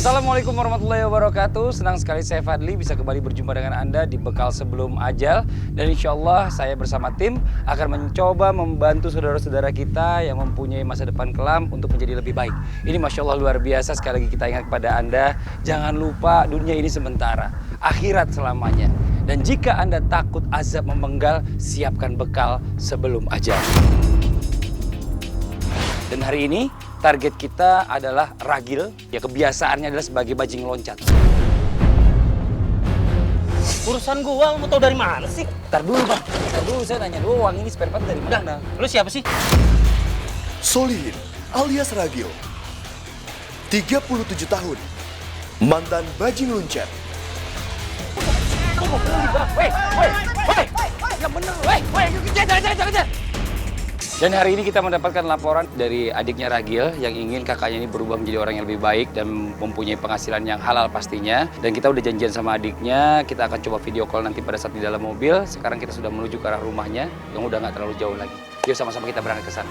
Assalamualaikum warahmatullahi wabarakatuh. Senang sekali saya Fadli bisa kembali berjumpa dengan Anda di Bekal Sebelum Ajal. Dan insya Allah saya bersama tim akan mencoba membantu saudara-saudara kita yang mempunyai masa depan kelam untuk menjadi lebih baik. Ini Masya Allah luar biasa. Sekali lagi kita ingat kepada Anda, jangan lupa dunia ini sementara, akhirat selamanya. Dan jika Anda takut azab memenggal, siapkan bekal sebelum ajal. Dan hari ini target kita adalah ragil, ya kebiasaannya adalah sebagai bajing loncat. Urusan gua, mau tau dari mana sih? Ntar dulu bang, ntar dulu saya nanya doang, ini spare part dari mana? Lu siapa sih? Solihin alias Ragil, 37 tahun, mantan bajing loncat. Weh, yang bener, kejar. Dan hari ini kita mendapatkan laporan dari adiknya Ragil yang ingin kakaknya ini berubah menjadi orang yang lebih baik dan mempunyai penghasilan yang halal pastinya. Dan kita udah janjian sama adiknya, kita akan coba video call nanti pada saat di dalam mobil. Sekarang kita sudah menuju ke arah rumahnya yang udah nggak terlalu jauh lagi. Yuk sama-sama kita berangkat ke sana.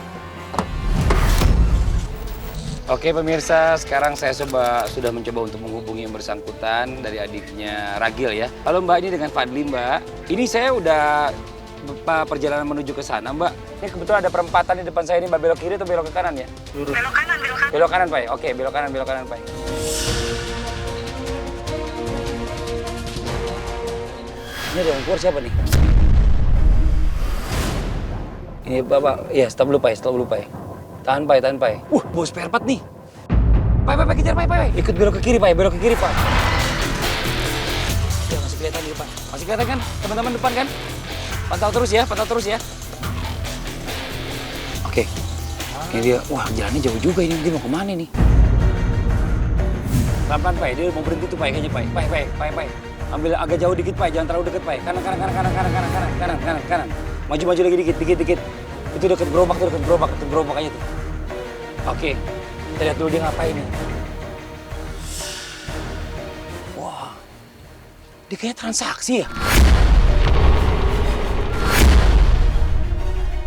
Oke pemirsa, sekarang saya sudah mencoba untuk menghubungi yang bersangkutan dari adiknya Ragil ya. Halo Mbak, ini dengan Fadli Mbak. Ini saya udah perjalanan menuju ke sana Mbak. Ini kebetulan ada perempatan di depan saya ini Mbak, belok kiri atau belok ke kanan ya? Belok kanan. Belok kanan Pak ya? Oke, belok kanan Pak. Ini ada yang keluar siapa nih? Ini Bapak, ya stop dulu Pak ya. Tahan Pak. Bawa spare part nih. Pak, kejar Pak. Ikut belok ke kiri Pak. Ya, masih kelihatan nih Pak. Masih kelihatan kan? Teman-teman depan kan? Pantau terus ya. Oke. Ini dia. Wah, jalannya jauh juga ini. Dia mau kemana nih? Pelan-pelan Pak, dia mau berhenti tuh Pak kayaknya Pak. Pak. Ambil agak jauh dikit Pak, jangan terlalu deket Pak. Kanan. Maju lagi dikit. Itu deket gerobak aja tuh. Oke, kita lihat dulu dia ngapain nih. Wah, dia kayak transaksi ya.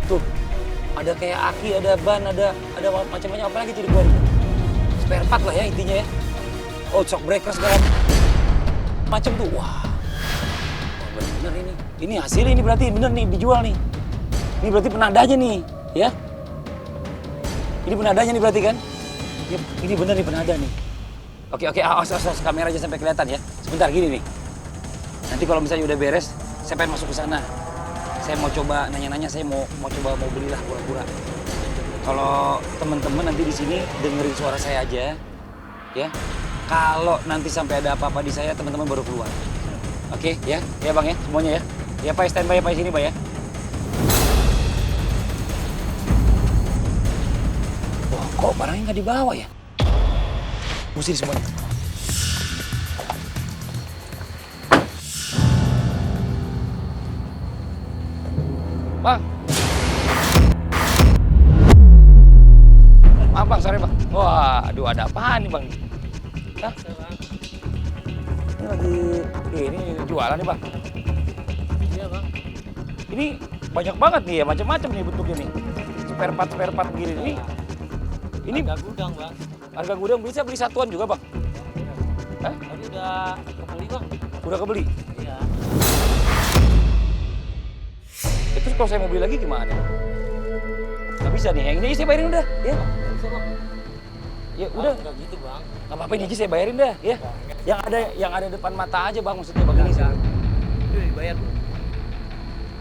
Tuh, ada kayak aki, ada ban, ada macam-macam apa lagi tuh di bawah. Spare part lah ya intinya ya. Oh, shock breaker segala macam tuh. Wah, bener ini. Ini hasilnya ini berarti bener nih dijual nih. Ini berarti penandanya nih, ya. Ini penandanya nih berarti kan? Ini bener nih penanda nih. Oke, awas kamera aja sampai kelihatan ya. Sebentar gini nih. Nanti kalau misalnya udah beres, saya pengen masuk ke sana. Saya mau coba nanya-nanya, saya mau coba mau belilah pura-pura. Kalau teman-teman nanti di sini dengerin suara saya aja, ya. Kalau nanti sampai ada apa-apa di saya, teman-teman baru keluar. Oke, ya Bang ya, semuanya ya. Ya Pak, standby Pak sini Pak ya. Wah, kok barangnya nggak dibawa ya? Musir semuanya. Bang. Maaf Bang, sorry Bang. Wah, aduh ada apaan nih Bang? Hah? Ini lagi, ini jualan nih Bang. Iya Bang. Ini banyak banget nih ya, macam-macam nih bentuknya nih. Spare part begini nih. Ini Harga gudang Bang. harga gudang bisa beli satuan juga Bang? Hah? Tadi udah kebeli Bang. Udah kebeli? Iya. Terus kalau saya mau beli lagi gimana? Nggak bisa nih, yang ini saya bayarin udah, ya? Nggak bisa Bang. Ya udah, Nggak gitu Bang. nggak apa-apa ini aja saya bayarin dah, ya? Yang ada depan mata aja Bang, maksudnya Bang ini. Itu dibayar Bang.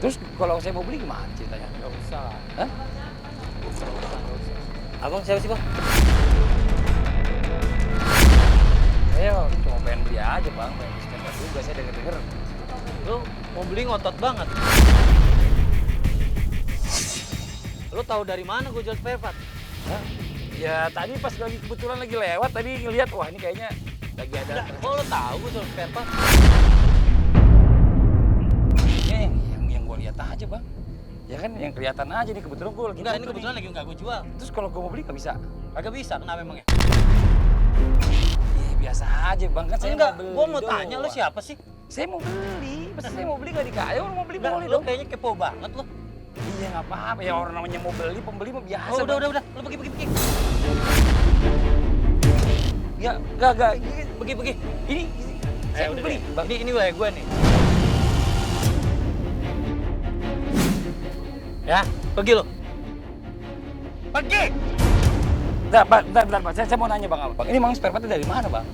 Terus kalau saya mau beli gimana ceritanya? Nggak usah lah. Hah? Nggak usah. Abang siapa sih Bang? Saya cuma pengen beli aja Bang, pengen beli spare part juga, saya denger-denger. Lu mau beli ngotot banget. Lu tahu dari mana gue jual spare part? Hah? Ya tadi pas kebetulan lagi lewat, tadi ngeliat, wah ini kayaknya lagi ada. Enggak, kok lu tahu gue jual spare part? Yang gue lihat aja Bang. Ya kan yang kelihatan aja nih, kebetulan gue lagi. Enggak, ini foto kebetulan nih. lagi nggak gue jual. Terus kalau gue mau beli nggak bisa? Kagak bisa, kenapa emangnya? Iya biasa aja Bang, kan saya Enggak, mau beli gue mau tanya lu doang. siapa sih? Saya mau beli, masa saya mau beli nggak dikasih? Ayo mau beli Enggak, boleh lu dong. kayaknya kepo banget lu. Iya nggak apa-apa, ya orang namanya mau beli, pembeli mah biasa. Oh, Bang. udah. Lu pergi. Enggak. Pergi. Ini saya Udah beli. deh. Ini wilayah gue nih. Ya, pergi lo. Pergi! Bentar, Pak. Saya mau nanya Bang. Ini memang spare partnya dari mana, Bang?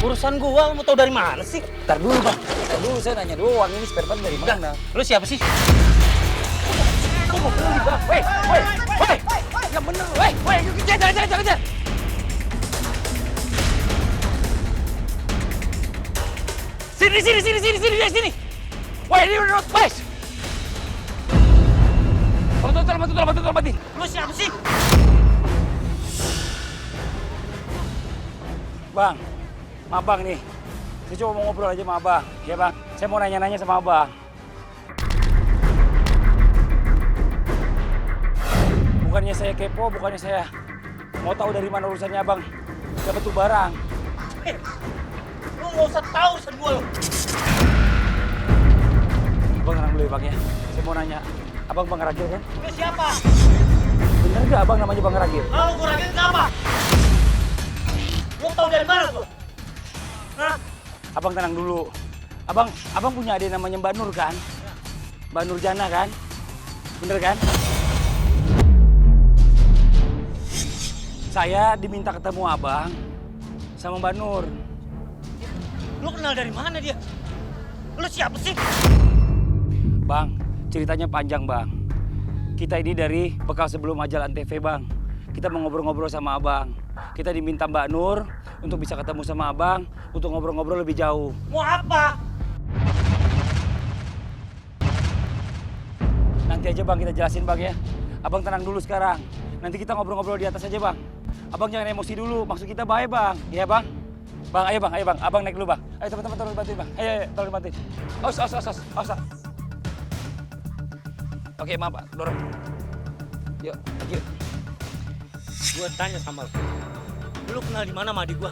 Urusan gua, mau tau dari mana sih? Ntar dulu, Bang. Saya nanya doang, ini spare part dari mana? Lu siapa sih? Aku mau beli, Bang. Woi. Yang bener, woi, kejar. Sini. Woi, ini udah pas. Bantu. Lu siapa sih? Bang, sama Abang nih. Saya cuma mau ngobrol aja sama Abang. Ya, Bang. Saya mau nanya-nanya sama Abang. Bukannya saya kepo, bukannya saya mau tahu dari mana urusannya Abang dapat tuh barang. Lu nggak usah tahu urusan gua lo. Bang, tenang dulu ya, Bang ya. Saya mau nanya, Abang Bang Ragil kan? Lu siapa? Bener gak Abang namanya Bang Ragil? Kalau gua lagi apa? Lu tahu dari mana gua? Hah? Abang tenang dulu. Abang punya adik namanya Mbak Nur kan? Mbak Nurjana kan? Bener kan? Saya diminta ketemu Abang sama Mbak Nur. Lu kenal dari mana dia? Lu siapa sih? Bang, ceritanya panjang, Bang. Kita ini dari bekal sebelum majalah Antv, Bang. Kita mau ngobrol-ngobrol sama Abang. Kita diminta Mbak Nur untuk bisa ketemu sama Abang untuk ngobrol-ngobrol lebih jauh. Mau apa? Nanti aja, Bang, kita jelasin, Bang ya. Abang tenang dulu sekarang. Nanti kita ngobrol-ngobrol di atas aja, Bang. Abang jangan emosi dulu. Maksud kita baik, Bang. Iya, Bang? Bang, ayo, Bang. Abang naik dulu, Bang. Ayo, teman-teman, tolong bantuin, Bang. Ayo, tolong bantuin. Os. Oke, maaf, Pak. Dorong. Yuk. Gua tanya sama lu. Lu kenal di mana sama adik gua?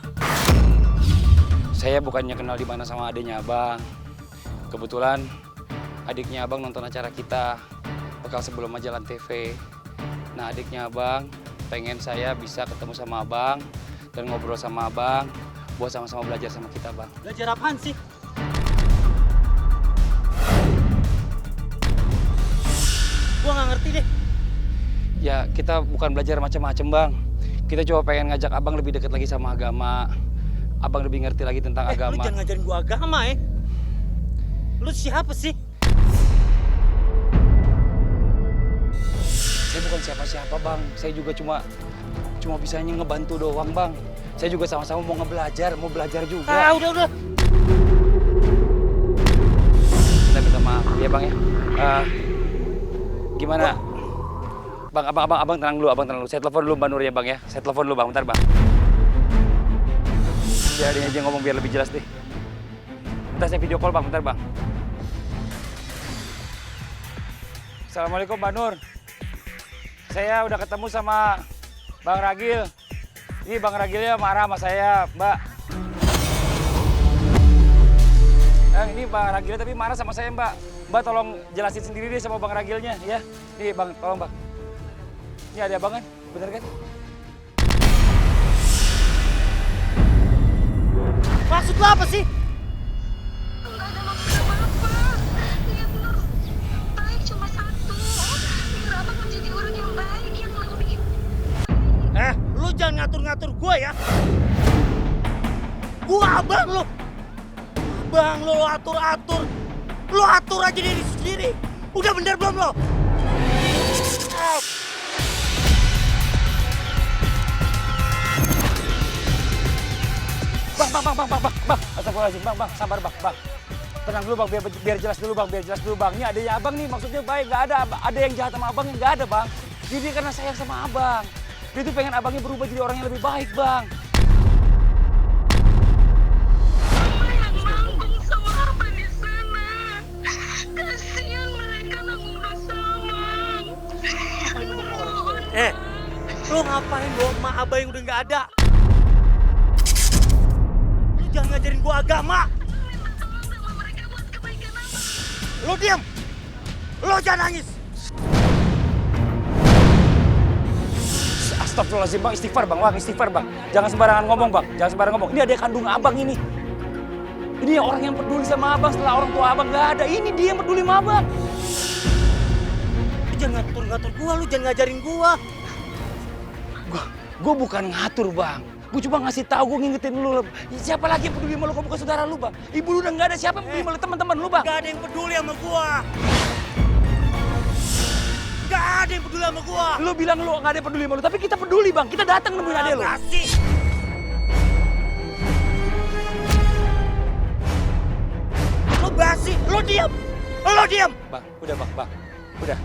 Saya bukannya kenal di mana sama adiknya Abang. Kebetulan adiknya Abang nonton acara kita, bekal sebelum majalah TV. Nah, adiknya Abang pengen saya bisa ketemu sama Abang dan ngobrol sama Abang buat sama-sama belajar sama kita, Bang. Belajar apaan sih? Gua nggak ngerti deh. Ya, kita bukan belajar macam-macam, Bang. Kita cuma pengen ngajak Abang lebih dekat lagi sama agama. Abang lebih ngerti lagi tentang Lu agama. jangan ngajarin gua agama ya. Lu siapa sih? Saya bukan siapa-siapa, Bang. Saya juga cuma bisanya ngebantu doang, Bang. Saya juga sama-sama mau belajar juga. Ah, udah. Kita minta maaf, ya Bang ya. Gimana? Bang, abang tenang dulu. Saya telepon dulu Mbak Nur ya, Bang ya. Saya telepon dulu, Bang. Bentar, Bang. Biar dia aja ngomong biar lebih jelas deh. Bentar, saya video call, Bang. Bentar, Bang. Assalamualaikum, Mbak Nur. Saya udah ketemu sama Bang Ragil. Ini Bang Ragilnya marah sama saya, Mbak. Ini Bang Ragilnya tapi marah sama saya, Mbak. Mbak tolong jelasin sendiri deh sama Bang Ragilnya, ya. Nih, Bang, tolong, Bang. Ini ada Abang kan? Bener kan? Maksud lu apa sih? Enggak ada maksud apa-apa. Niat Nur baik cuma satu. Biar abang menjadi orang yang baik, yang lebih baik. Lu jangan ngatur-ngatur gua ya. Gua abang lu. Abang lu atur-atur. Lu atur aja diri sendiri. Udah bener belum lo? Bang. Astagfirullahaladzim, Bang. Sabar, Bang. Tenang dulu, Bang. Biar jelas dulu, Bang. Ini adanya Abang nih, maksudnya baik. Nggak ada yang jahat sama Abang, nggak ada, Bang. Jadi dia karena sayang sama Abang. Dia tuh pengen Abangnya berubah jadi orang yang lebih baik, Bang. Mama yang manggung sama abang di sana. Kasihan mereka nanggung dosa abang. Lu ngapain bawa emak abah yang udah nggak ada? Lu jangan ngajarin gua agama. Minta tolong sama mereka buat kebaikan abang. Lu diam. Lu jangan nangis. Astagfirullahaladzim bang, istighfar bang, istighfar bang. Jangan sembarangan ngomong bang, jangan sembarangan ngomong. Ini adik kandung abang ini. Ini orang yang peduli sama abang setelah orang tua abang gak ada. Ini dia yang peduli sama abang. Lu jangan ngatur-ngatur gua, lu jangan ngajarin gua. Gue bukan ngatur bang. Gue cuma ngasih tahu, gue ngingetin lu. Siapa lagi yang peduli sama lu kalau bukan saudara lu bang? Ibu lu udah gak ada, siapa yang peduli sama lu? Teman-teman lu bang. Gak ada yang peduli sama gua. Gak ada yang peduli sama gua. Lu bilang lu gak ada yang peduli sama lu, tapi kita peduli bang. Kita datang nemuin adek lu. Basi. Lu basi, lu diam. Lu diam. Bang, udah bang, udah.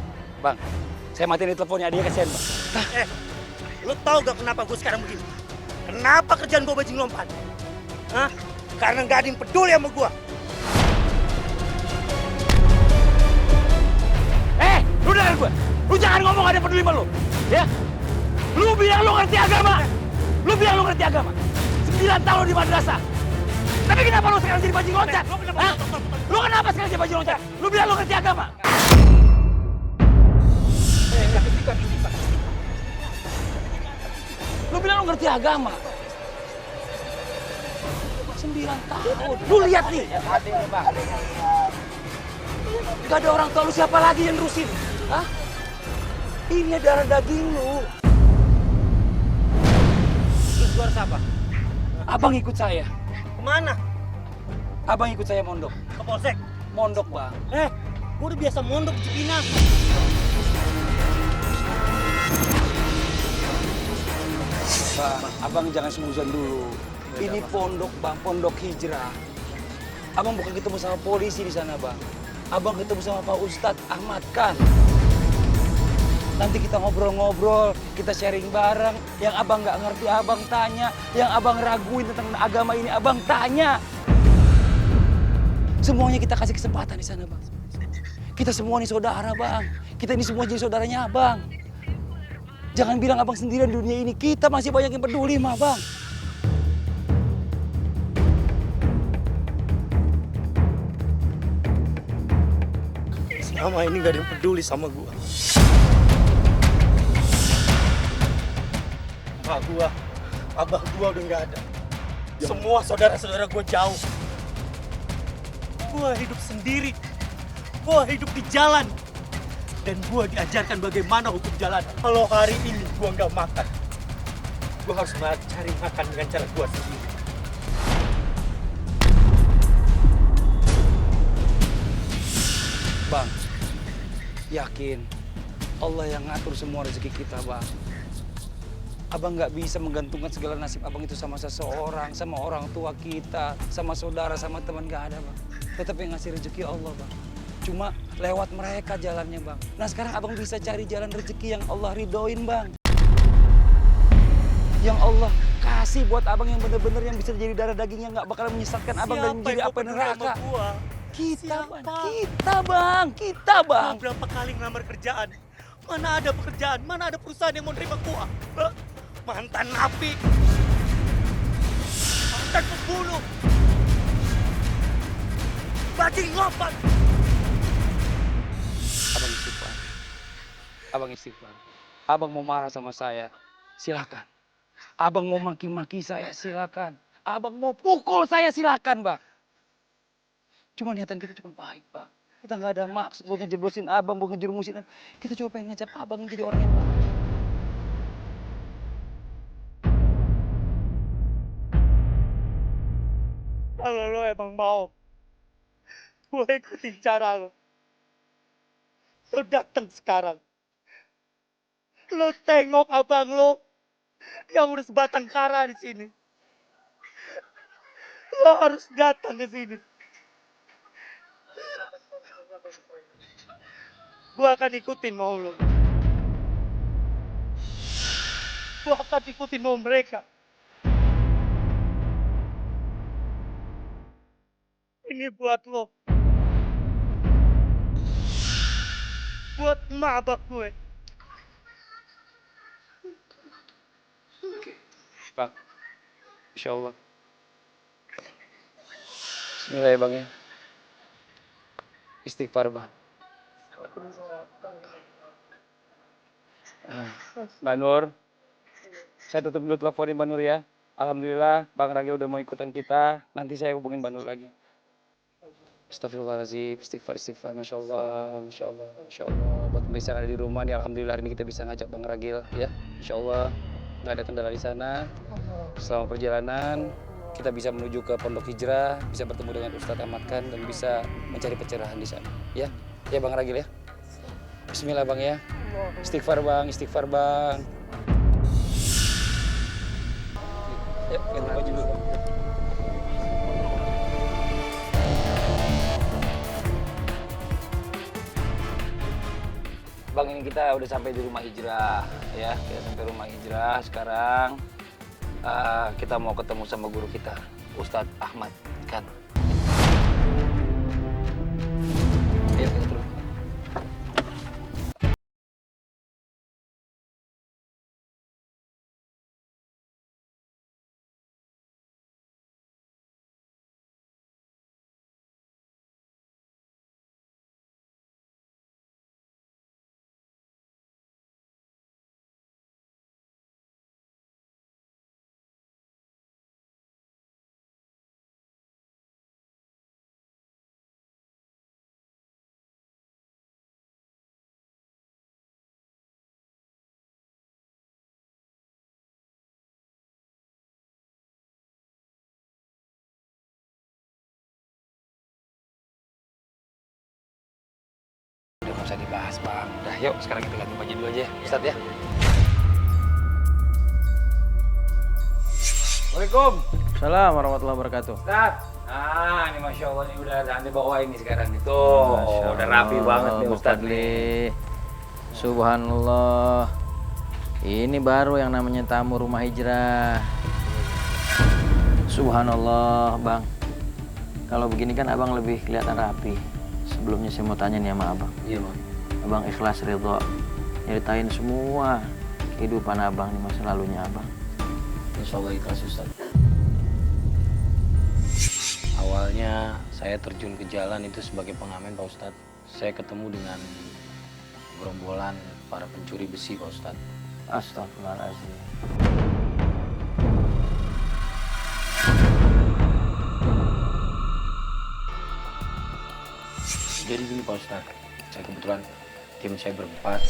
Bang, saya matiin di teleponnya, adiknya kasihan bang. Lu tahu gak kenapa gua sekarang begini? Kenapa kerjaan gua bajing lompat? Hah? Karena gak ada yang peduli sama gua. Lu dengar gue. Lu jangan ngomong ada yang peduli sama lu. Ya? Lu bilang lu ngerti agama. Lu bilang lu ngerti agama. 9 tahun lu di madrasah. Tapi kenapa lu sekarang jadi bajing loncat? Hah? Lu kenapa sekarang jadi bajing loncat? Lu bilang lu ngerti agama. Lu bilang lu ngerti agama. 9 tahun. Lu lihat nih. Gak ada orang tua lu, siapa lagi yang nerusin? Hah? Ini darah daging lu. Terus gua harus apa? Abang ikut saya. Kemana? Abang ikut saya mondok. Ke Polsek? Mondok bang. Gua udah biasa mondok di Cipinang. Bang, abang jangan sembunyian dulu. Ini pondok bang, pondok hijrah. Abang bukan ketemu sama polisi di sana bang. Abang ketemu sama Pak Ustadz Ahmad Khan. Nanti kita ngobrol-ngobrol, kita sharing bareng. Yang abang nggak ngerti, abang tanya. Yang abang raguin tentang agama ini, abang tanya. Semuanya kita kasih kesempatan di sana bang. Kita semua nih saudara bang. Kita ini semua jadi saudaranya abang. Jangan bilang abang sendirian di dunia ini. Kita masih banyak yang peduli sama abang. Selama ini gak ada yang peduli sama gua. Emak gua, abah gua udah gak ada. Semua saudara-saudara gua jauh. Gua hidup sendiri. Gua hidup di jalan. Dan gua diajarkan bagaimana hukum jalan. Kalau hari ini gua gak makan, gua harus cari makan dengan cara gua sendiri. Bang, yakin Allah yang ngatur semua rezeki kita bang. Abang nggak bisa menggantungkan segala nasib abang itu sama seseorang, sama orang tua kita, sama saudara, sama teman, nggak ada bang. Tetap yang ngasih rezeki Allah bang. Cuma lewat mereka jalannya bang. Nah sekarang abang bisa cari jalan rezeki yang Allah ridoin bang. Yang Allah kasih buat abang yang bener-bener yang bisa jadi darah daging yang nggak bakal menyesatkan abang dan menjadi apa neraka. Kita bang. Gua berapa kali ngelamar kerjaan. Mana ada pekerjaan, mana ada perusahaan yang mau nerima gua. Mantan napi. Mantan pembunuh. Bajing lompat. Abang istighfar. Abang mau marah sama saya, silakan. Abang mau maki-maki saya, silakan. Abang mau pukul saya, silakan bang. Cuma niatan kita cuma baik, Bang. Kita nggak ada maksud mau ngejeblosin abang, mau ngejerumusin. Kita cuma pengen ngajak abang jadi orang yang baik. Kalau lo emang mau, gue ikutin cara lo. Lo datang sekarang. Lo tengok abang lo yang udah sebatang kara di sini. Lo harus datang ke sini. Gue akan ikutin mau lo. Gue akan ikutin mau mereka. Ini buat lo. Buat emak abang gue. Bang, Insya Allah. Bismillah ya bang ya. Istighfar bang. Mbak Nur, Saya tutup dulu teleponin Bang Nur ya. Alhamdulillah Bang Ragil udah mau ikutan kita. Nanti saya hubungin Bang Nur lagi. Astagfirullahaladzim, istighfar, istighfar, Masya Allah, Masya Allah, Masya Allah. Buat pemirsa yang ada di rumah nih, Alhamdulillah hari ini kita bisa ngajak Bang Ragil ya. Insya Allah nggak ada kendala di sana. Selama perjalanan kita bisa menuju ke Pondok Hijrah, bisa bertemu dengan Ustadz Ahmad Khan dan bisa mencari pencerahan di sana. Ya, ya Bang Ragil ya. Bismillah Bang ya. Istighfar Bang, istighfar Bang. Ya, ganti baju dulu Bang. Bang, ini kita udah sampai di rumah Hijrah ya. Kita sampai rumah Hijrah sekarang. Kita mau ketemu sama guru kita, Ustadz Ahmad Khan. Ayo kita turun. Udah nggak usah dibahas Bang. Udah yuk sekarang kita ganti baju dulu aja ya, Ustadz ya. Waalaikumsalam. Salam warahmatullahi wabarakatuh. Ustadz. Nah, ini Masya Allah nih udah ada bawa ini sekarang itu. Udah rapi banget nih Ustadz nih. Subhanallah. Ini baru yang namanya tamu rumah Hijrah. Subhanallah, Bang. Kalau begini kan Abang lebih kelihatan rapi. Sebelumnya saya mau tanya nih sama Abang. Iya Bang. Abang ikhlas ridho nyeritain semua kehidupan Abang di masa lalunya Abang. Insya Allah ikhlas Ustadz. Awalnya saya terjun ke jalan itu sebagai pengamen Pak Ustadz. Saya ketemu dengan gerombolan para pencuri besi Pak Ustadz. Astagfirullahaladzim. Jadi gini Pak Ustadz, saya kebetulan tim saya berempat.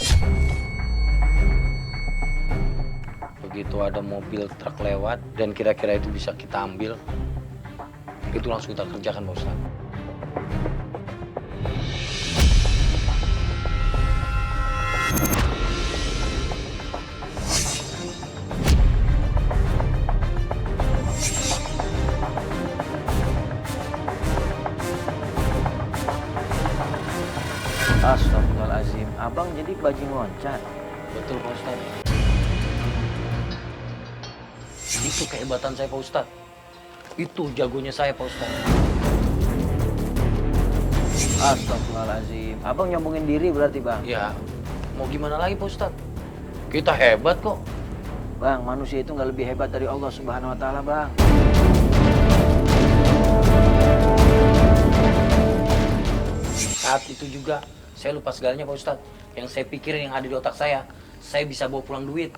Begitu ada mobil truk lewat dan kira-kira itu bisa kita ambil, itu langsung kita kerjakan Pak Ustadz. Astagfirullahaladzim. Abang jadi bajing loncat. Betul Pak Ustadz. Itu kehebatan saya Pak Ustadz. Itu jagonya saya Pak Ustadz. Astagfirullahaladzim. Abang nyombongin diri berarti Bang? Ya, mau gimana lagi Pak Ustadz? Kita hebat kok. Bang, manusia itu nggak lebih hebat dari Allah Subhanahu Wa Taala Bang. Saat itu juga saya lupa segalanya Pak Ustadz. Yang saya pikirin yang ada di otak saya bisa bawa pulang duit.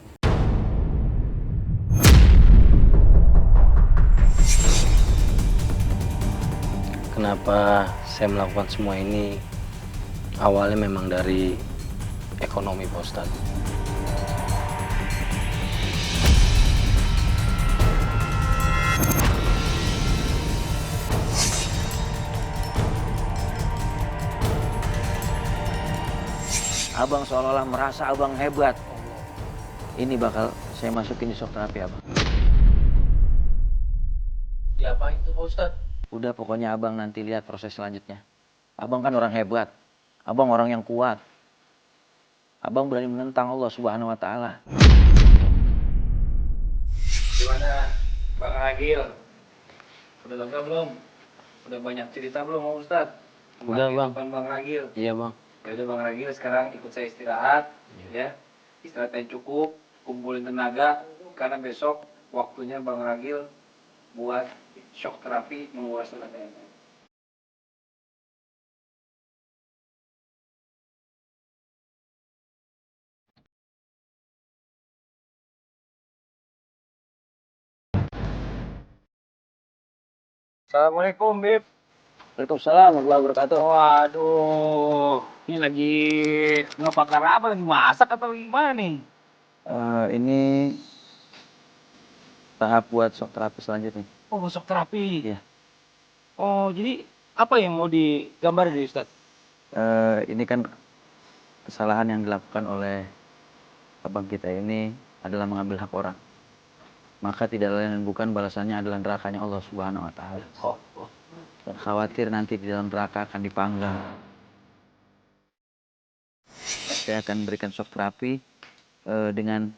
Kenapa saya melakukan semua ini? Awalnya memang dari ekonomi Pak Ustadz. Abang seolah-olah merasa abang hebat. Ini bakal saya masukin di shock terapi abang. Diapain tuh Pak Ustadz? Udah pokoknya abang nanti lihat proses selanjutnya. Abang kan orang hebat. Abang orang yang kuat. Abang berani menentang Allah Subhanahu Wa Taala. Gimana Bang Agil? Udah lega belum? Udah banyak cerita belum Pak Ustadz? Udah, Bang. Bang Agil. Iya Bang. Ya udah Bang Ragil sekarang ikut saya istirahat ya. Istirahat yang cukup, kumpulin tenaga karena besok waktunya Bang Ragil buat shock terapi menguras tenaga. Assalamualaikum, Bib. Waalaikumsalam warahmatullahi wabarakatuh. Waduh, ini lagi ngebakar apa? Lagi masak atau gimana nih? Ini tahap buat shock terapi selanjutnya. Oh, masuk terapi. Iya. Oh, jadi apa yang mau digambar nih, Ustaz? Ini kan kesalahan yang dilakukan oleh abang kita ini adalah mengambil hak orang. Maka tidak lain dan bukan balasannya adalah nerakanya Allah Subhanahu wa taala. Dan khawatir nanti di dalam neraka akan dipanggang. Saya akan berikan shock terapi dengan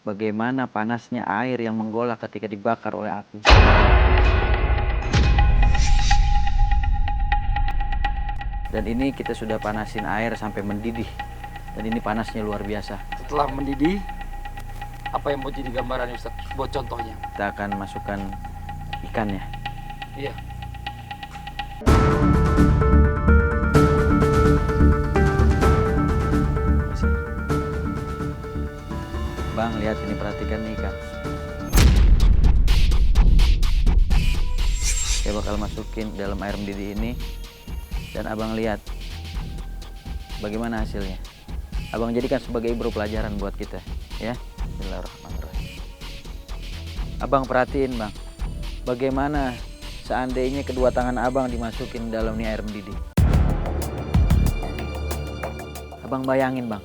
bagaimana panasnya air yang menggolak ketika dibakar oleh api. Dan ini kita sudah panasin air sampai mendidih. Dan ini panasnya luar biasa. Setelah mendidih, apa yang mau jadi gambarannya Ustaz? Buat contohnya. Kita akan masukkan ikannya. Iya. Bang, lihat ini, perhatikan nih ikan. Saya bakal masukin dalam air mendidih ini. Dan abang lihat bagaimana hasilnya. Abang jadikan sebagai ibro pelajaran buat kita, ya. Bismillahirrahmanirrahim. Abang perhatiin, Bang. Bagaimana seandainya kedua tangan abang dimasukin dalam nih air mendidih. Abang bayangin, Bang.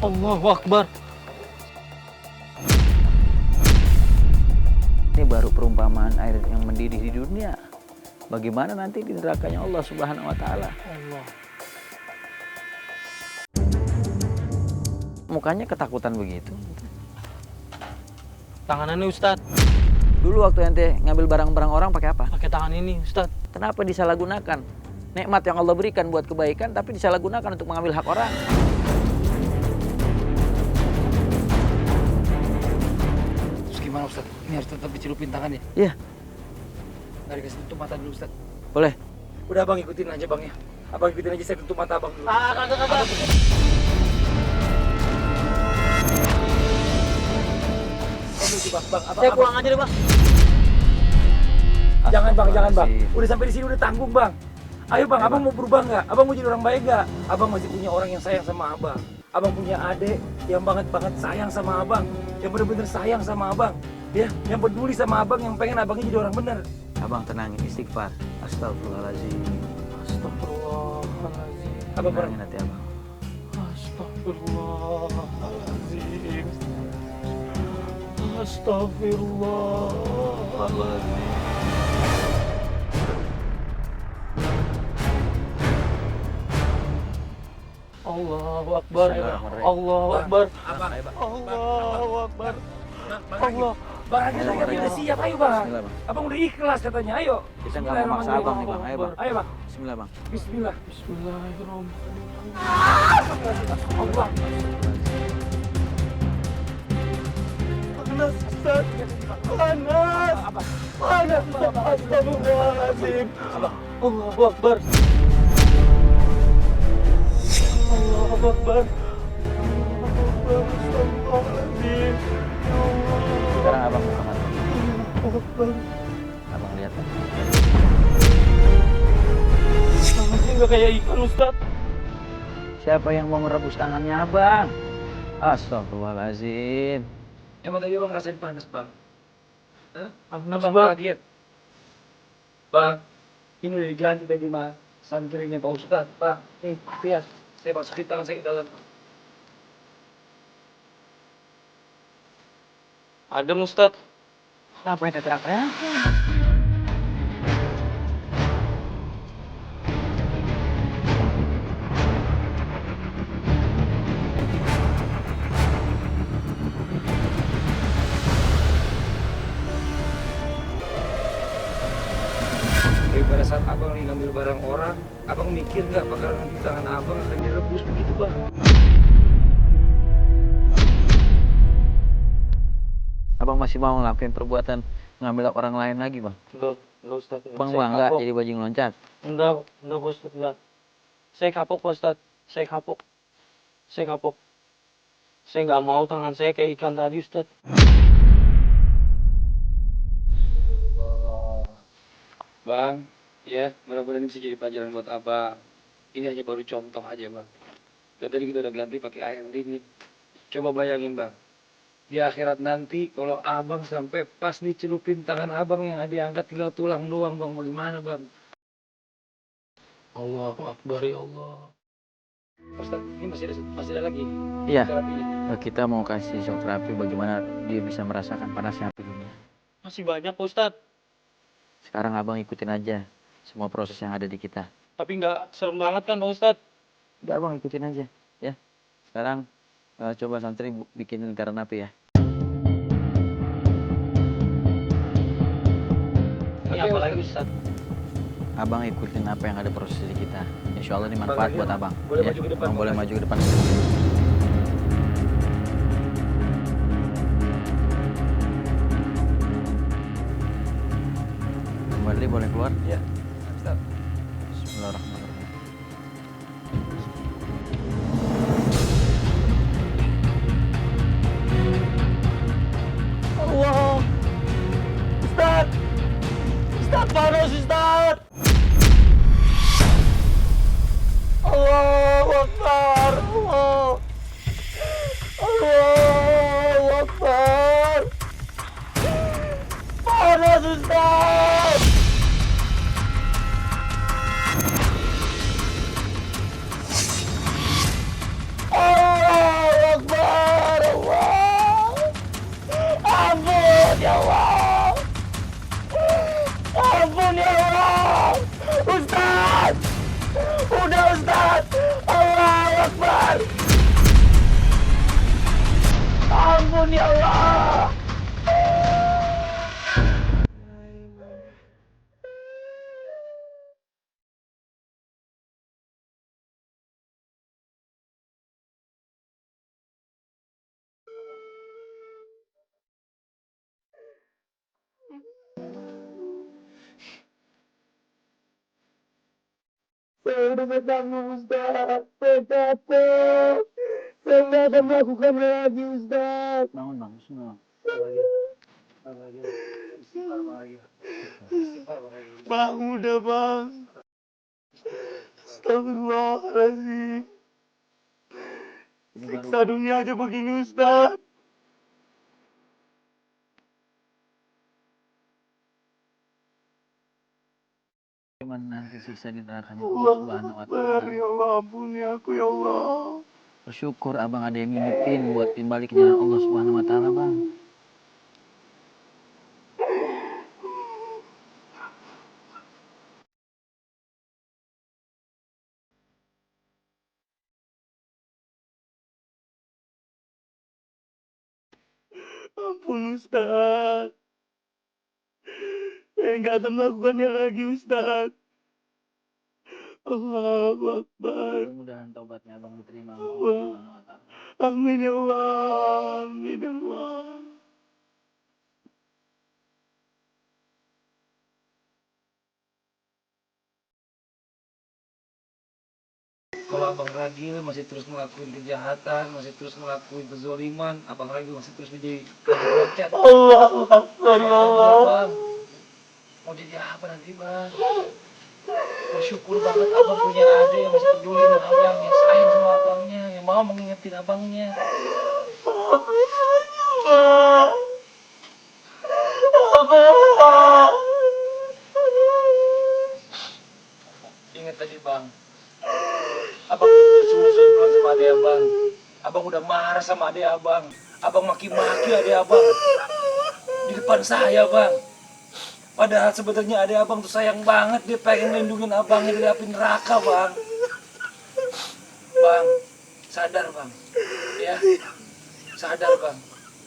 Allahu Akbar. Ini baru perumpamaan air yang mendidih di dunia. Bagaimana nanti di nerakanya Allah Subhanahu wa taala. Allah. Mukanya ketakutan begitu. Tanganannya, Ustaz. Dulu waktu ente ngambil barang-barang orang pakai apa? Pakai tangan ini, Ustaz. Kenapa disalahgunakan? Nikmat yang Allah berikan buat kebaikan tapi disalahgunakan untuk mengambil hak orang. Terus gimana Ustaz? Ini harus tetap dicelupin tangannya. Iya, Nggak dikasih tutup mata dulu Ustaz. boleh. Udah Abang ikutin aja Bang ya. Abang ikutin aja, saya tutup mata Abang dulu. Kagak. Bang, Saya pulang aja deh, Bang. Jangan Bang. Astagfirullahaladzim. Udah sampai di sini udah tanggung Bang. Ayo Bang, Abang mau berubah nggak? Abang mau jadi orang baik nggak? Abang masih punya orang yang sayang sama Abang. Abang punya adik yang banget sayang sama Abang. Yang bener-bener sayang sama Abang. Ya, yang peduli sama Abang, yang pengen Abangnya jadi orang bener. Abang tenangin, istighfar. Astagfirullahaladzim. Astagfirullahaladzim. Abang pernah Tenangin hati abang. Astagfirullahaladzim. Astagfirullahaladzim. Allahu Akbar. Allahu Akbar. Abang, Allahu Akbar. Allah. Bang, lagi udah siap, ayo Bang. Bismillah, Bang. Abang udah ikhlas katanya, ayo. Kita nggak mau maksa abang nih, Bang. Ayo, Bang. Ayo Bang, Bismillah, Bang. Bismillah. Bismillahirrahmanirrahim. Allah. Panas, Ustaz. Panas. Panas, Astagfirullahaladzim. Allahu Akbar. Allahu Akbar. Astagfirullahaladzim. Ya Allah. Sekarang abang buka mata. Allahu Akbar. Abang lihat, Bang. Tangannya nggak kayak ikan, Ustaz. Siapa yang mau merebus tangannya abang? Astagfirullahaladzim. Emang tadi Bang rasain panas Bang? Panas, Bang Bang. kaget. Bang, ini udah diganti tadi mah santrinya Pak Ustadz. Bang, nih, lihat. Saya masukin tangan saya ke dalam. Adem, Ustaz. Kenapa ente teriak-teriak? Jadi pada saat abang nih ngambil barang orang, abang mikir nggak bakal nanti tangan abang akan direbus begitu Bang? Abang masih mau ngelakuin perbuatan ngambil hak orang lain lagi, Bang? Enggak, Ustaz. Bang bangga jadi bajing loncat. Enggak, Ustaz. Enggak. Saya kapok, Ustaz. Saya kapok. Saya nggak mau tangan saya kayak ikan tadi, Ustaz. Bang, ya mudah-mudahan ini bisa jadi pelajaran buat abang. Ini hanya baru contoh aja bang. Dan tadi kita udah ganti pakai air dingin. Coba bayangin bang, di akhirat nanti kalau abang sampai pas nih celupin tangan abang yang diangkat tinggal tulang doang bang, bagaimana bang? Allahu Akbar ya Allah. Ustaz, ini masih ada lagi. Iya, Terapinya. kita mau kasih shock terapi bagaimana dia bisa merasakan panasnya api dunia. Masih banyak Pak Ustadz. Sekarang abang ikutin aja semua proses yang ada di kita. Tapi nggak serem banget kan Pak Ustadz? Udah abang ikutin aja, ya. Sekarang coba santri bikin lingkaran api ya. Ini apa lagi Ustadz? Abang ikutin apa yang ada proses di kita. Insya Allah ini manfaat Bang, buat abang. boleh Ya, maju ke depan, abang Bang. boleh maju ke depan. Kembali boleh keluar? Ya. Ustaz. Bismillahirrahmanirrahim. Allah. Ustadz. Ustadz panas Ustadz. Allahu Akbar. Allahu Akbar. Panas Ustadz. Allahu Akbar. Allah. Ampun ya Allah. Ampun ya Allah. Ustaz. Udah Ustaz. Allahu Akbar. Ampun ya Allah. Saya udah bertanggung Ustaz. Saya capek. Saya nggak akan melakukan lagi Ustaz. Bangun bang, semua. Bang, udah bang. Astagfirullahaladzim. Siksa dunia aja begini Ustaz. Cuman nanti siksa di nerakanya Allah Subhanahu wa Akbar, Ta'ala. ya Allah, ampuni aku ya Allah. Bersyukur abang ada yang ngingetin buat kembali ke jalan Allah Subhanahu wa Ta'ala bang. Ampun Ustaz. Saya nggak akan melakukannya lagi Ustaz. Allahu Akbar. Mudah-mudahan taubatnya abang diterima Allah. Allah Subhanahu wa Ta'ala. Amin ya Allah. Amin ya Allah. Kalau abang Ragil masih terus ngelakuin kejahatan, masih terus ngelakuin kezoliman, abang Ragil masih terus menjadi bocet. Allahu Akbar ya Allah. Bang, mau jadi apa nanti bang? Bersyukur banget abang punya adik yang masih peduli sama abang, yang sayang sama abangnya, yang mau mengingetin abangnya. Ingat tadi bang, abang susun sama adik abang. Abang udah marah sama adik abang. Abang maki-maki adik abang di depan saya bang. Padahal sebenarnya adik abang tuh sayang banget, dia pengen lindungin abangnya dari api neraka bang. Bang, sadar bang, ya, sadar bang.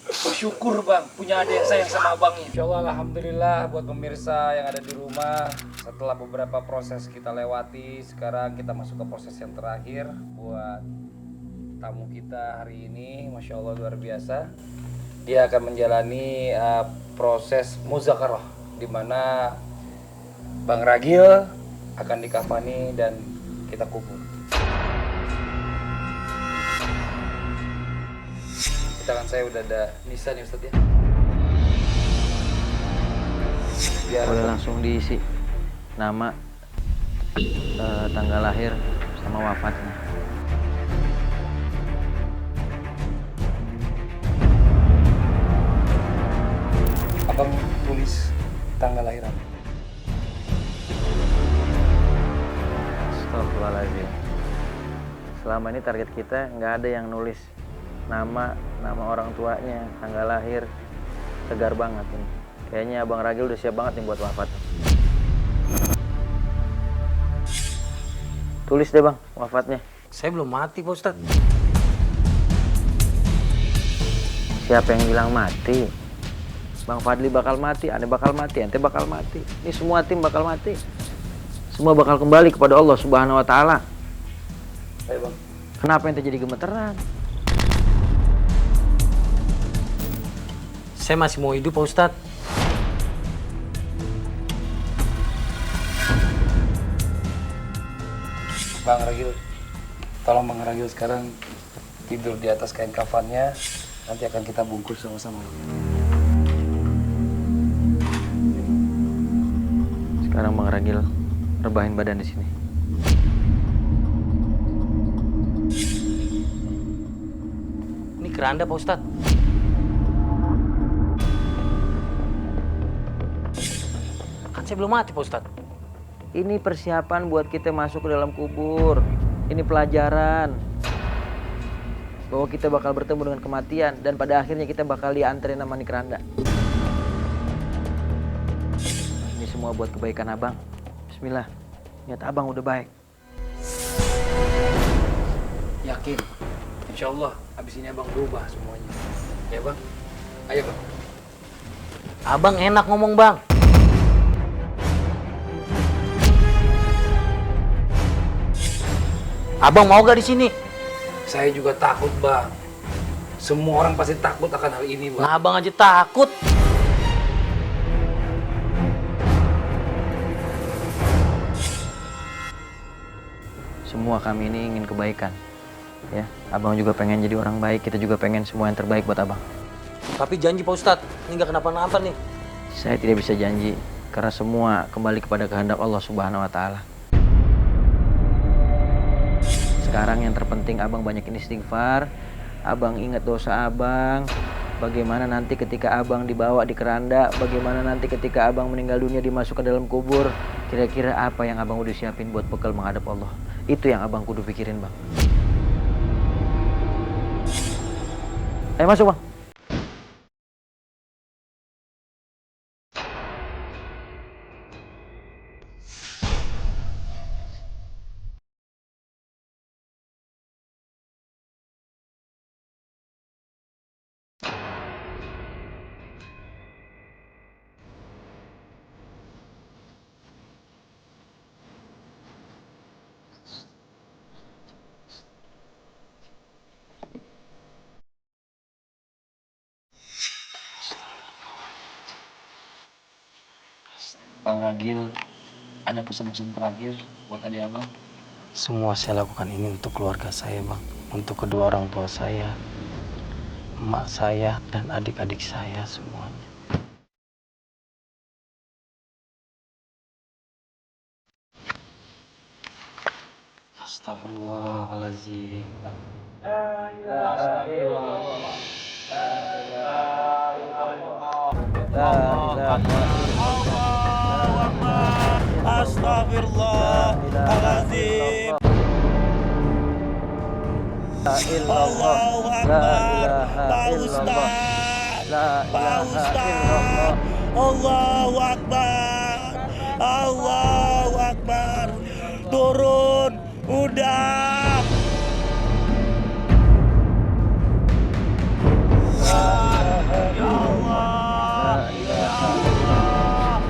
Bersyukur bang, punya adik yang sayang sama abangnya. Insya Allah, alhamdulillah buat pemirsa yang ada di rumah. Setelah beberapa proses kita lewati, sekarang kita masuk ke proses yang terakhir buat tamu kita hari ini. Masya Allah luar biasa. Dia akan menjalani proses muzakarah, di mana Bang Ragil akan dikafani dan kita kubur. Di tangan saya udah ada Nisa nih Ustadz ya. Biar Boleh langsung diisi. nama, tanggal lahir, sama wafatnya. Abang tulis tanggal lahir Abang. Astagfirullahaladzim. Selama ini target kita nggak ada yang nulis nama orang tuanya, tanggal lahir. Tegar banget ini. Kayaknya Abang Ragil udah siap banget nih buat wafat. Tulis deh Bang, wafatnya. Saya belum mati Pak Ustadz. Siapa yang bilang mati? Bang Fadli bakal mati, Ane bakal mati, ente bakal mati. Ini semua tim bakal mati. Semua bakal kembali kepada Allah Subhanahu wa Ta'ala. Ayo Bang. Kenapa ente jadi gemeteran? Saya masih mau hidup Pak Ustadz. Bang Ragil, tolong Bang Ragil sekarang tidur di atas kain kafannya. Nanti akan kita bungkus sama-sama. Sekarang Bang Ragil rebahin badan di sini. Ini keranda Pak Ustadz. Kan saya belum mati Pak Ustadz. Ini persiapan buat kita masuk ke dalam kubur. Ini pelajaran bahwa kita bakal bertemu dengan kematian dan pada akhirnya kita bakal dianterin sama nih keranda. Ini semua buat kebaikan Abang. Bismillah. Niat Abang udah baik. Yakin? Insya Allah habis ini Abang berubah semuanya. Ya Bang? Ayo Bang. Abang enak ngomong Bang. Abang mau gak di sini? Saya juga takut Bang. Semua orang pasti takut akan hal ini Bang. Nah Abang aja takut. Semua kami ini ingin kebaikan. Ya, Abang juga pengen jadi orang baik, kita juga pengen semua yang terbaik buat Abang. Tapi janji Pak Ustadz, ini gak kenapa-napa nih. Saya tidak bisa janji karena semua kembali kepada kehendak Allah Subhanahu wa Ta'ala. Sekarang yang terpenting Abang banyakin istighfar, Abang ingat dosa Abang, bagaimana nanti ketika Abang dibawa di keranda, bagaimana nanti ketika Abang meninggal dunia dimasukkan dalam kubur, kira-kira apa yang Abang udah siapin buat bekal menghadap Allah. Itu yang Abang kudu pikirin Bang. Ayo masuk Bang. Bang Ragil, ada pesan-pesan terakhir buat adik Abang? Semua saya lakukan ini untuk keluarga saya Bang. Untuk kedua orang tua saya, emak saya, dan adik-adik saya semuanya. Astagfirullahaladzim. La ilaha illallah. Astagfirullahaladzim. Allahu Akbar. Pak Ustaz. Pak Ustaz. Allahu Akbar. Allahu Akbar. Turun. Udah. Ya Allah. Ya Allah.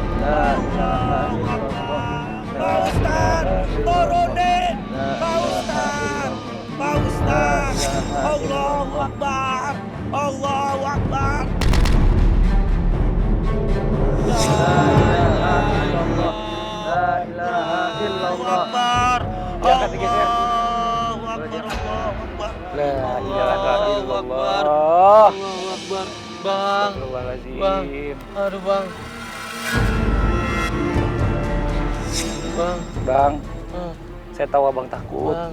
Pak Ustaz, turunin. Pak Ustaz. Pak Ustaz. Allahu Akbar. Allahu Akbar. La ilaha illallah. La ilaha illallah. Allahu Akbar. Allahu Akbar. La ilaha illallah. Allahu Akbar. Bang. Bang. Aduh Bang. Bang. Bang, Ah, saya tahu abang takut. Bang.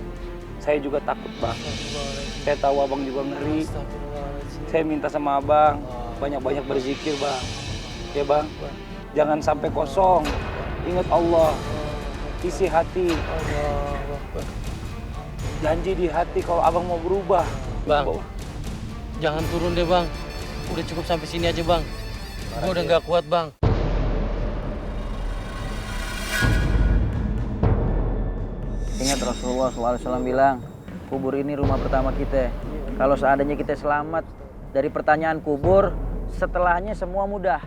Saya juga takut, Bang. Astagfirullahaladzim. Saya tahu abang juga ngeri. Astagfirullahaladzim. Saya minta sama abang, banyak-banyak berzikir, Bang. Ya, Bang. Jangan sampai kosong. Ingat Allah. Isi hati. Allahu Akbar. Janji di hati kalau abang mau berubah. Bang, jangan turun deh bang. Udah cukup sampai sini aja bang. Gue udah nggak kuat bang. Ingat Rasulullah SAW bilang, kubur ini rumah pertama kita. Kalau seandainya kita selamat dari pertanyaan kubur, setelahnya semua mudah.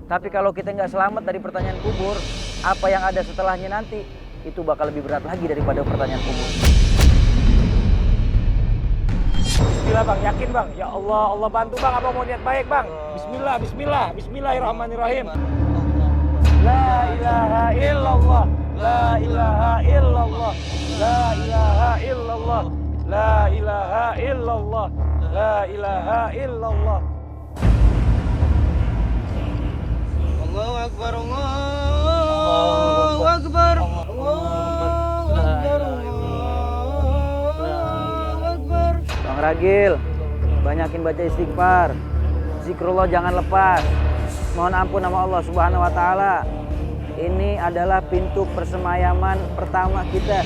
Tapi kalau kita nggak selamat dari pertanyaan kubur, apa yang ada setelahnya nanti, itu bakal lebih berat lagi daripada pertanyaan kubur. Bismillah, Bang. Yakin, Bang? Ya Allah, Allah bantu, Bang. Abang mau niat baik, Bang. Bismillah, bismillah. Bismillahirrahmanirrahim. La ilaha illallah. La ilaha illallah. La ilaha illallah. La ilaha illallah. La ilaha illallah. Allahu Akbar, Allahu Akbar, Allahu Akbar. Bang Ragil, banyakin baca istighfar. Zikrullah jangan lepas. Mohon ampun sama Allah Subhanahu wa taala. Ini adalah pintu persemayaman pertama kita.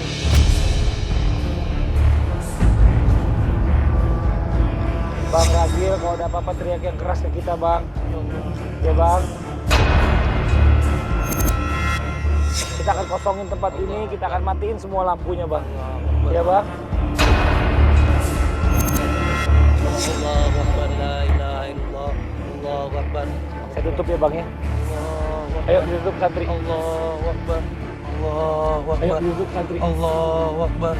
Bang Ragil, kalau ada apa-apa teriak yang keras ke kita, Bang. Ya, Bang. Kita akan kosongin tempat ini, kita akan matiin semua lampunya, Bang. Ya, Bang. Allahu Akbar, la ilaha illallah. Allahu Akbar. Saya tutup ya, Bang ya. Allahu Akbar. Ayo ditutup santri. Allahu Akbar. Allahu Ayo Akbar. ditutup santri. Allahu Akbar.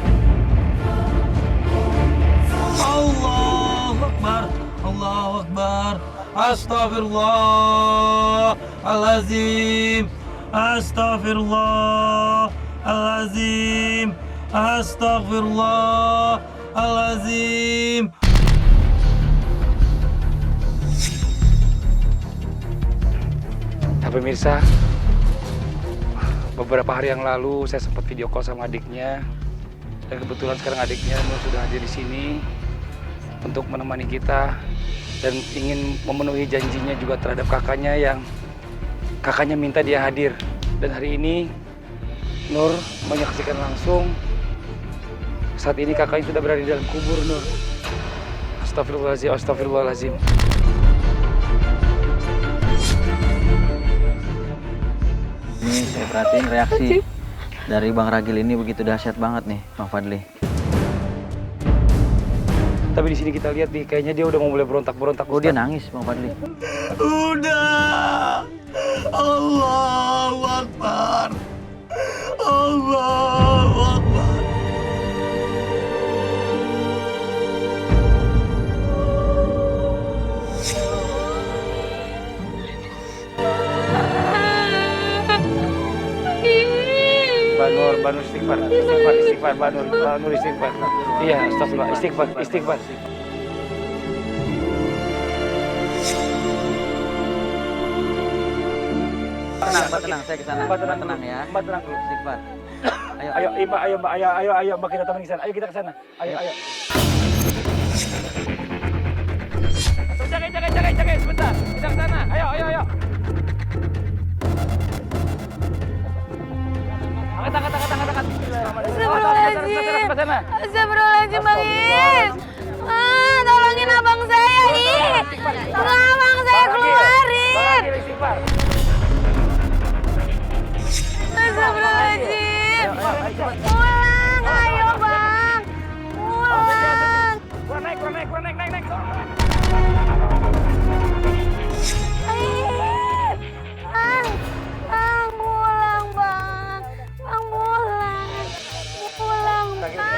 Allahu Akbar. Allahu Akbar. Astaghfirullahalazim. Astaghfirullahalazim. Astaghfirullahalazim. Nah, pemirsa, beberapa hari yang lalu saya sempat video call sama adiknya, dan kebetulan sekarang adiknya Nur sudah hadir di sini untuk menemani kita dan ingin memenuhi janjinya juga terhadap kakaknya yang kakaknya minta dia hadir. Dan hari ini Nur menyaksikan langsung saat ini kakaknya sudah berada di dalam kubur, Nur. Astagfirullahaladzim, astagfirullahaladzim. Ini saya perhatiin reaksi dari Bang Ragil ini begitu dahsyat banget nih, Bang Fadli. Tapi di sini kita lihat nih, kayaknya dia udah mau mulai berontak-berontak. Oh, dia nangis, Bang Fadli. Udah. Allahu Akbar. Allahu Akbar. Banur istighfar, istighfar, Banur istighfar. Iya, astagfirullah, istighfar. Tenang, saya kesana. Mbak tenang ya. Mbak tenang dulu. Istighfar. Ayo, Mbak kita teman di sana. Ayo kita ke sana. Ayo. Jaga sebentar. Kita ke sana. Ayo. Angkat. Astagfirullahaladzim. Astagfirullahaladzim, Bang Is. Tolongin abang saya, ih. Abang saya keluarin. Astagfirullahaladzim. Pulang, ayo Bang. Pulang. Kurang naik. Bang, pulang Bang. Bang, pulang Bang.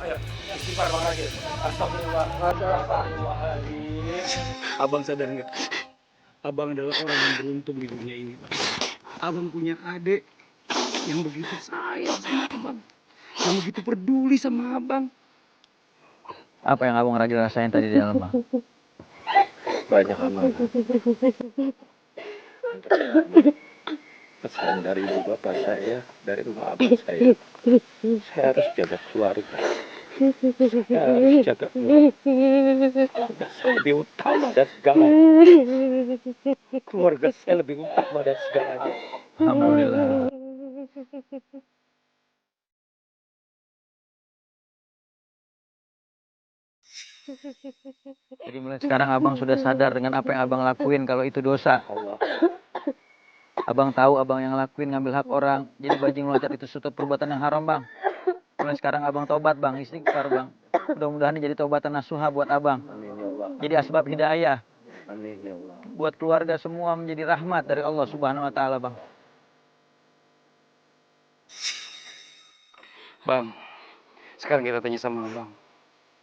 Ayo. Istighfar Bang Ragil. Astagfirullahaladzim. Abang sadar nggak? Abang adalah orang yang beruntung di dunia ini, Bang. Abang punya adik yang begitu sayang sama abang, yang begitu peduli sama abang. Apa yang Abang Ragil rasain tadi di dalam, Bang? Banyak abang. pesan dari ibu bapak saya, dari rumah abang saya harus jaga keluarga. Saya harus jaga keluarga saya lebih utama dari segalanya. Keluarga saya lebih utama dari segalanya. Alhamdulillah. Jadi mulai sekarang abang sudah sadar dengan apa yang abang lakuin kalau itu dosa. Allah. Abang tahu abang yang lakuin ngambil hak orang. Jadi bajing loncat itu suatu perbuatan yang haram bang. Mulai sekarang abang tobat bang, istighfar bang. Mudah-mudahan ini jadi tobatan nasuha buat abang. Amin ya Allah. Jadi asbab hidayah. Amin ya Allah. Buat keluarga semua menjadi rahmat dari Allah Subhanahu Wa Taala bang. Bang, sekarang kita tanya sama abang.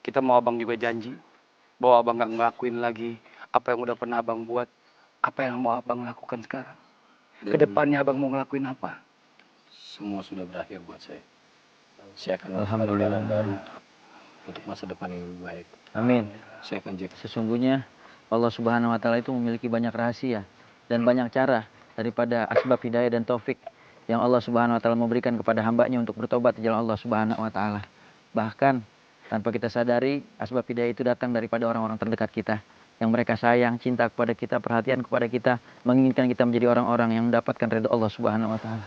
Kita mau abang juga janji bahwa abang nggak ngelakuin lagi apa yang udah pernah abang buat. Apa yang mau abang lakukan sekarang? Kedepannya abang mau ngelakuin apa? Semua sudah berakhir buat saya. Saya akan Alhamdulillah. melakukan baru untuk masa depan yang lebih baik. Amin. Saya akan jaga. Sesungguhnya Allah Subhanahu Wa Taala itu memiliki banyak rahasia dan banyak cara daripada asbab hidayah dan taufik yang Allah Subhanahu Wa Taala memberikan kepada hambanya untuk bertobat di jalan Allah Subhanahu Wa Taala. Bahkan tanpa kita sadari asbab hidayah itu datang daripada orang-orang terdekat kita yang mereka sayang, cinta kepada kita, perhatian kepada kita, menginginkan kita menjadi orang-orang yang mendapatkan ridho Allah Subhanahu Wa Taala.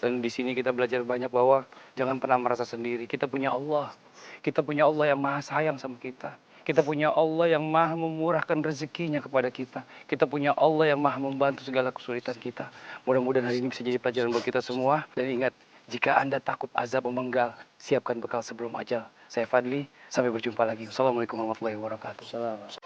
Dan di sini kita belajar banyak bahwa jangan pernah merasa sendiri. Kita punya Allah. Kita punya Allah yang maha sayang sama kita. Kita punya Allah yang maha memurahkan rezekinya kepada kita. Kita punya Allah yang maha membantu segala kesulitan kita. Mudah-mudahan hari ini bisa jadi pelajaran buat kita semua. Dan ingat, jika Anda takut azab memenggal, siapkan bekal sebelum ajal. Saya Fadli, sampai berjumpa lagi. Assalamualaikum warahmatullahi wabarakatuh.